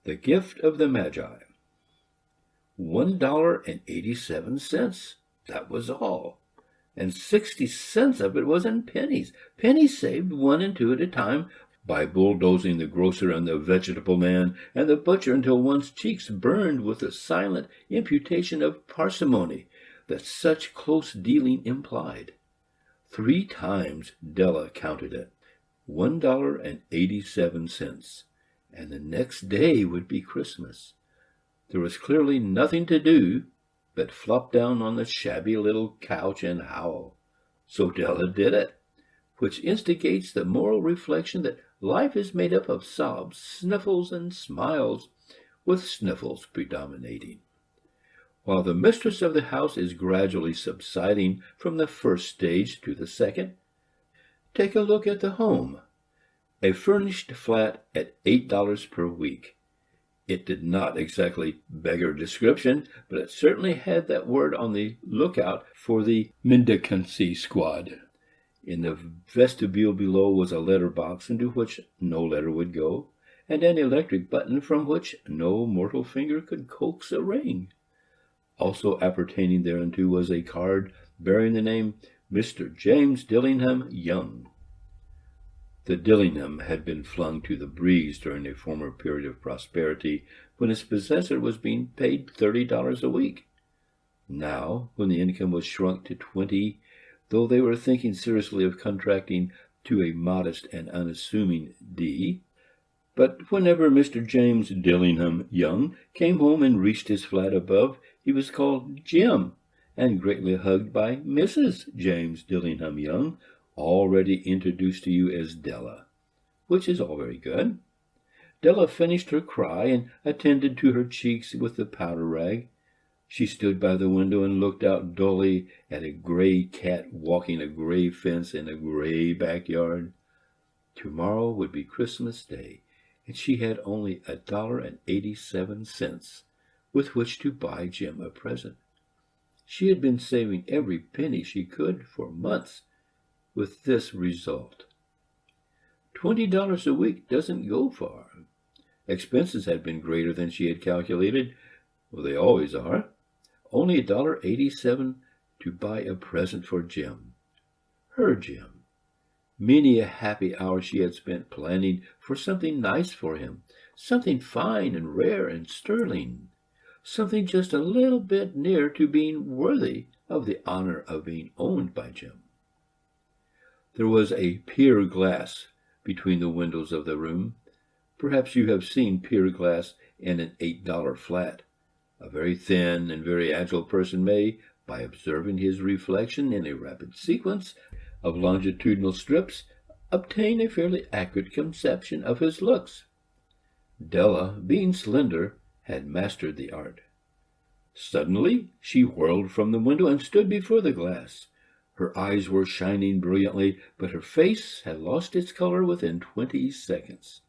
The gift of the Magi. $1.87. That was all. And 60 cents of it was in pennies. Pennies saved 1 and 2 at a time by bulldozing the grocer and the vegetable man and the butcher until one's cheeks burned with the silent imputation of parsimony that such close dealing implied. 3 times Della counted it. $1.87. And the next day would be Christmas. There was clearly nothing to do but flop down on the shabby little couch and howl. So Della did it, which instigates the moral reflection that life is made up of sobs, sniffles, and smiles, with sniffles predominating. While the mistress of the house is gradually subsiding from the first stage to the second, take a look at the home. A furnished flat at $8 per week. It did not exactly beggar description, but it certainly had that word on the lookout for the mendicancy squad. In the vestibule below was a letter box into which no letter would go, and an electric button from which no mortal finger could coax a ring. Also appertaining thereunto was a card bearing the name Mr. James Dillingham Young. The Dillingham had been flung to the breeze during a former period of prosperity when its possessor was being paid $30 a week. Now, when the income was shrunk to 20, though they were thinking seriously of contracting to a modest and unassuming D, but whenever Mr. James Dillingham Young came home and reached his flat above, he was called Jim, and greatly hugged by Mrs. James Dillingham Young, already introduced to you as Della, which is all very good. Della finished her cry and attended to her cheeks with the powder rag. She stood by the window and looked out dully at a gray cat walking a gray fence in a gray backyard. Tomorrow would be Christmas Day, and she had only $1.87 with which to buy Jim a present. She had been saving every penny she could for months, with this result. $20 a week doesn't go far. Expenses had been greater than she had calculated. Well, they always are. Only $1.87 to buy a present for Jim. Her Jim. Many a happy hour she had spent planning for something nice for him, something fine and rare and sterling, something just a little bit near to being worthy of the honor of being owned by Jim. There was a pier glass between the windows of the room. Perhaps you have seen pier glass in an $8 flat. A very thin and very agile person may, by observing his reflection in a rapid sequence of longitudinal strips, obtain a fairly accurate conception of his looks. Della, being slender, had mastered the art. Suddenly she whirled from the window and stood before the glass. Her eyes were shining brilliantly, but her face had lost its color within 20 seconds.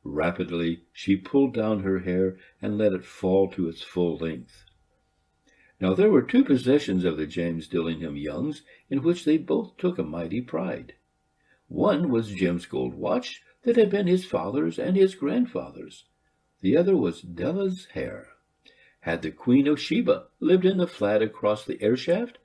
Rapidly, she pulled down her hair and let it fall to its full length. Now there were 2 possessions of the James Dillingham Youngs in which they both took a mighty pride. One was Jim's gold watch that had been his father's and his grandfather's. The other was Della's hair. Had the Queen of Sheba lived in the flat across the air shaft,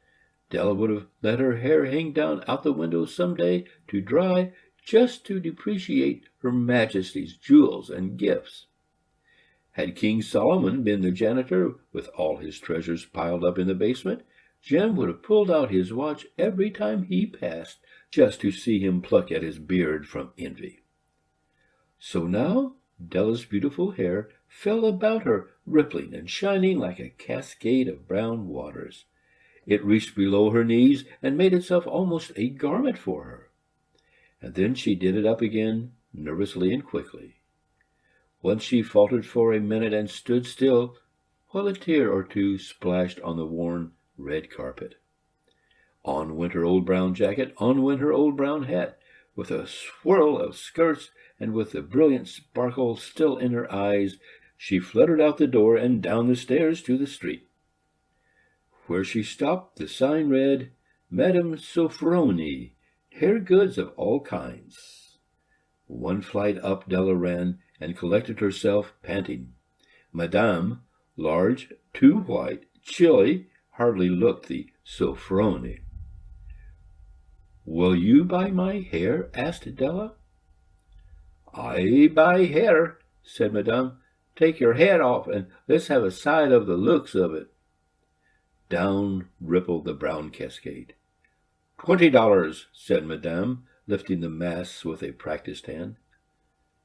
Della would have let her hair hang down out the window some day to dry, just to depreciate Her Majesty's jewels and gifts. Had King Solomon been the janitor with all his treasures piled up in the basement, Jim would have pulled out his watch every time he passed, just to see him pluck at his beard from envy. So now Della's beautiful hair fell about her, rippling and shining like a cascade of brown waters. It reached below her knees and made itself almost a garment for her. And then she did it up again, nervously and quickly. Once she faltered for a minute and stood still, while a tear or two splashed on the worn red carpet. On went her old brown jacket, on went her old brown hat, with a swirl of skirts, and with the brilliant sparkle still in her eyes, she fluttered out the door and down the stairs to the street. Where she stopped, the sign read, Madame Sofronie, hair goods of all kinds. One flight up Della ran, and collected herself, panting. Madame, large, too white, chilly, hardly looked the Sofronie. "Will you buy my hair?" asked Della. "I buy hair," said Madame. "Take your head off, and let's have a sight of the looks of it." Down rippled the brown cascade. $20, said Madame, lifting the mass with a practised hand.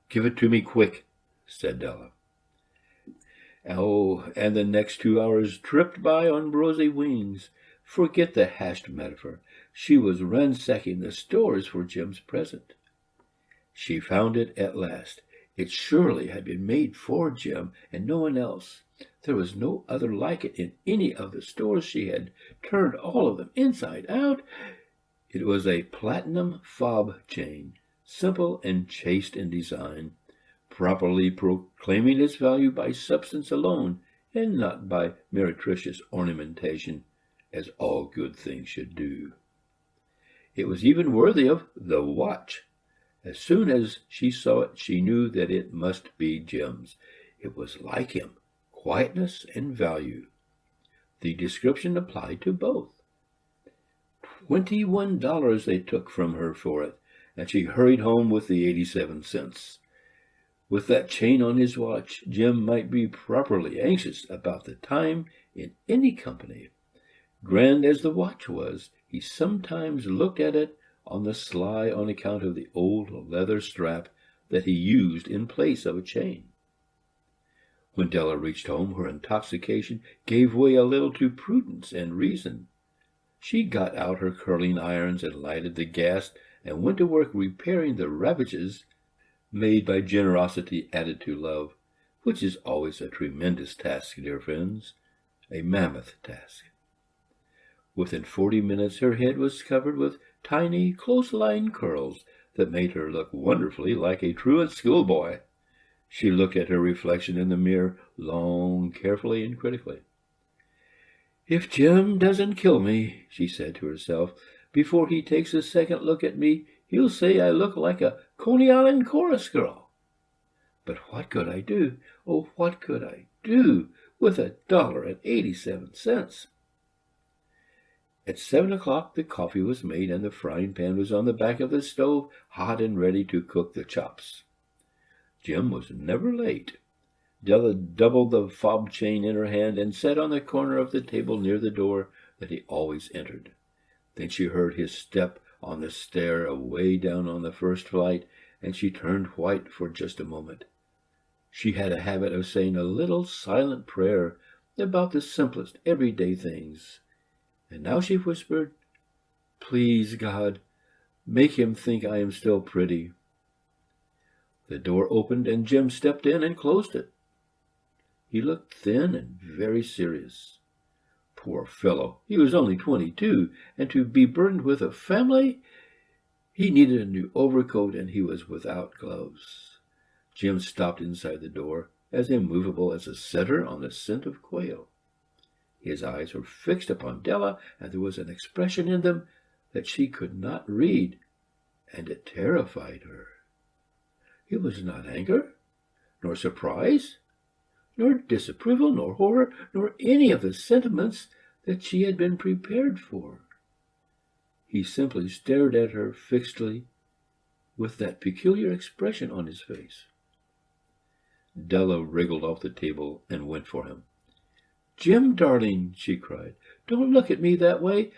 "Give it to me quick," said Della. Oh, and the next 2 hours tripped by on rosy wings. Forget the hashed metaphor. She was ransacking the stores for Jim's present. She found it at last. It surely had been made for Jim and no one else. There was no other like it in any of the stores. She had turned all of them inside out. It was a platinum fob chain, simple and chaste in design, properly proclaiming its value by substance alone, and not by meretricious ornamentation, as all good things should do. It was even worthy of the watch. As soon as she saw it, she knew that it must be Jim's. It was like him, quietness and value. The description applied to both. $21 they took from her for it, and she hurried home with the 87 cents. With that chain on his watch, Jim might be properly anxious about the time in any company. Grand as the watch was, he sometimes looked at it on the sly on account of the old leather strap that he used in place of a chain. When Della reached home, her intoxication gave way a little to prudence and reason. She got out her curling irons and lighted the gas and went to work repairing the ravages made by generosity added to love, which is always a tremendous task, dear friends, a mammoth task. Within 40 minutes her head was covered with tiny, close-lying curls that made her look wonderfully like a truant schoolboy. She looked at her reflection in the mirror long, carefully, and critically. "If Jim doesn't kill me," she said to herself, "before he takes a second look at me, he'll say I look like a Coney Island chorus girl. But what could I do? Oh, what could I do with $1.87? At 7 o'clock the coffee was made, and the frying pan was on the back of the stove, hot and ready to cook the chops. Jim was never late. Della doubled the fob chain in her hand and sat on the corner of the table near the door that he always entered. Then she heard his step on the stair away down on the first flight, and she turned white for just a moment. She had a habit of saying a little silent prayer about the simplest everyday things. And now she whispered, "Please, God, make him think I am still pretty." The door opened, and Jim stepped in and closed it. He looked thin and very serious. Poor fellow, he was only 22, and to be burdened with a family. He needed a new overcoat, and he was without gloves. Jim stopped inside the door, as immovable as a setter on the scent of quail. His eyes were fixed upon Della, and there was an expression in them that she could not read, and it terrified her. It was not anger, nor surprise, nor disapproval, nor horror, nor any of the sentiments that she had been prepared for. He simply stared at her fixedly, with that peculiar expression on his face. Della wriggled off the table and went for him. "Jim, darling," she cried, "don't look at me that way.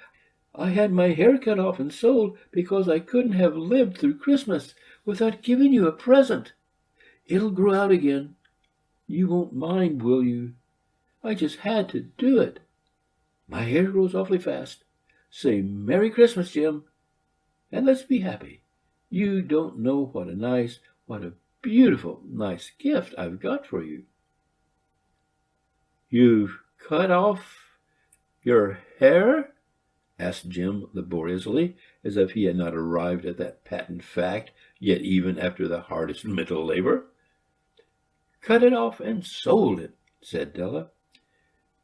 I had my hair cut off and sold because I couldn't have lived through Christmas without giving you a present. It'll grow out again. You won't mind, will you? I just had to do it. My hair grows awfully fast. Say Merry Christmas, Jim, and let's be happy. You don't know what a beautiful, nice gift I've got for you." "You've cut off your hair?" asked Jim laboriously, as if he had not arrived at that patent fact yet, even after the hardest mental labor. "Cut it off and sold it," said Della.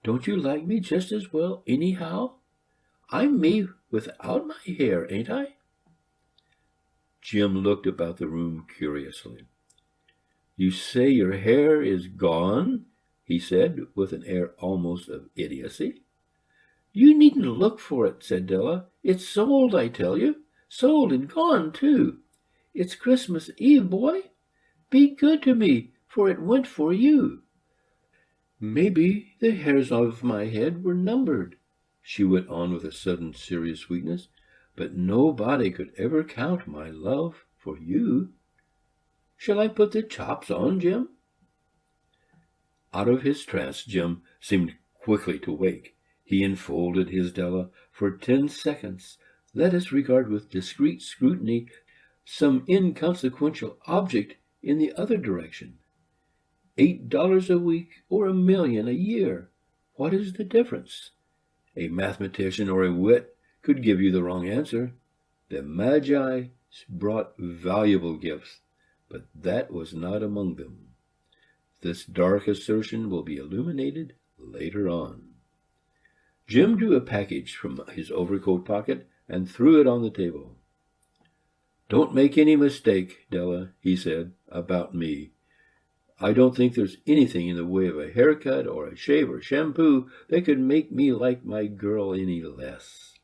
"Don't you like me just as well anyhow? I'm me without my hair, ain't I?" Jim looked about the room curiously. You say your hair is gone? He said, with an air almost of idiocy. You needn't look for it, said Della. It's sold, I tell you. Sold and gone, too. It's Christmas Eve, boy. Be good to me, for it went for you. Maybe the hairs of my head were numbered, she went on with a sudden serious sweetness, but nobody could ever count my love for you. Shall I put the chops on, Jim? Out of his trance, Jim seemed quickly to wake. He enfolded his Della. For 10 seconds, let us regard with discreet scrutiny some inconsequential object in the other direction. $8 a week or $1 million a year. What is the difference? A mathematician or a wit could give you the wrong answer. The Magi brought valuable gifts, but that was not among them. This dark assertion will be illuminated later on. Jim drew a package from his overcoat pocket and threw it on the table. Don't make any mistake, Della, he said, about me. I don't think there's anything in the way of a haircut or a shave or shampoo that could make me like my girl any less.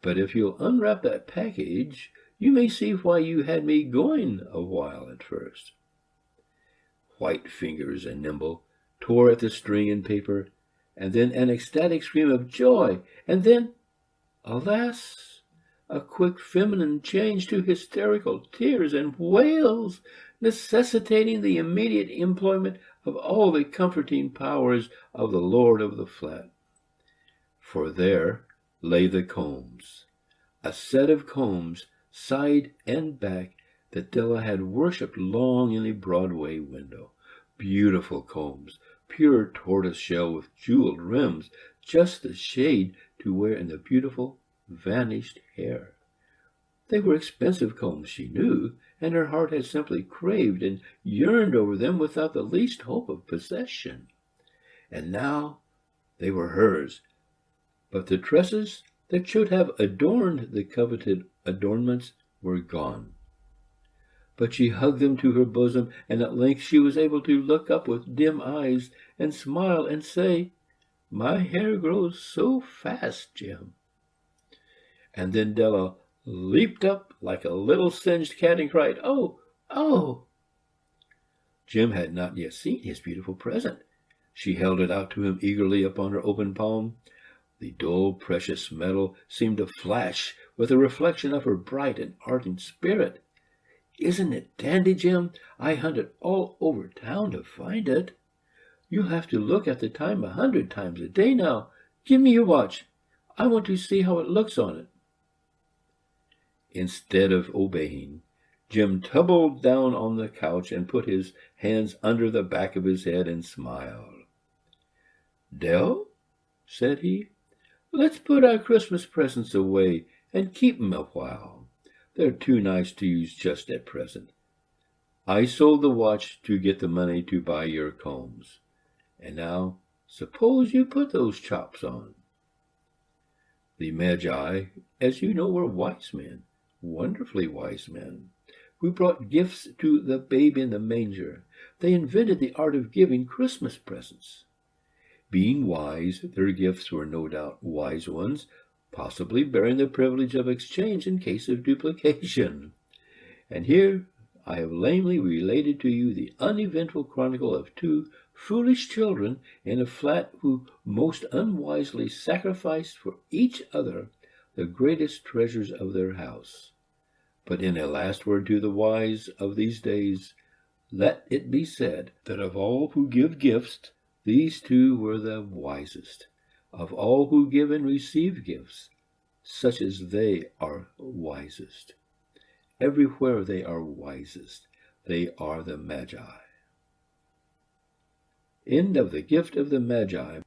But if you'll unwrap that package, you may see why you had me going a while at first. White fingers and nimble tore at the string and paper, and then an ecstatic scream of joy, and then, alas, a quick feminine change to hysterical tears and wails, necessitating the immediate employment of all the comforting powers of the lord of the flat. For there lay the combs, a set of combs, side and back, that Della had worshipped long in the Broadway window. Beautiful combs, pure tortoise shell with jeweled rims, just the shade to wear in the beautiful, vanished hair. They were expensive combs, she knew, and her heart had simply craved and yearned over them without the least hope of possession. And now they were hers, but the tresses that should have adorned the coveted adornments were gone. But she hugged them to her bosom, and at length she was able to look up with dim eyes and smile and say, "My hair grows so fast, Jim." And then Della leaped up like a little singed cat and cried, "Oh, oh!" Jim had not yet seen his beautiful present. She held it out to him eagerly upon her open palm. The dull, precious metal seemed to flash with a reflection of her bright and ardent spirit. "Isn't it dandy, Jim? I hunted all over town to find it. You'll have to look at the time 100 times a day now. Give me your watch. I want to see how it looks on it." Instead of obeying, Jim tumbled down on the couch and put his hands under the back of his head and smiled. "Dell," said he, "let's put our Christmas presents away and keep 'em a while. They're too nice to use just at present. I sold the watch to get the money to buy your combs. And now, suppose you put those chops on." The Magi, as you know, were wise men, wonderfully wise men, who brought gifts to the babe in the manger. They invented the art of giving Christmas presents. Being wise, their gifts were no doubt wise ones, possibly bearing the privilege of exchange in case of duplication. And here I have lamely related to you the uneventful chronicle of 2 foolish children in a flat who most unwisely sacrificed for each other the greatest treasures of their house. But in a last word to the wise of these days, let it be said that of all who give gifts, these 2 were the wisest. Of all who give and receive gifts, such as they are wisest. Everywhere they are wisest. They are the Magi. End of The Gift of the Magi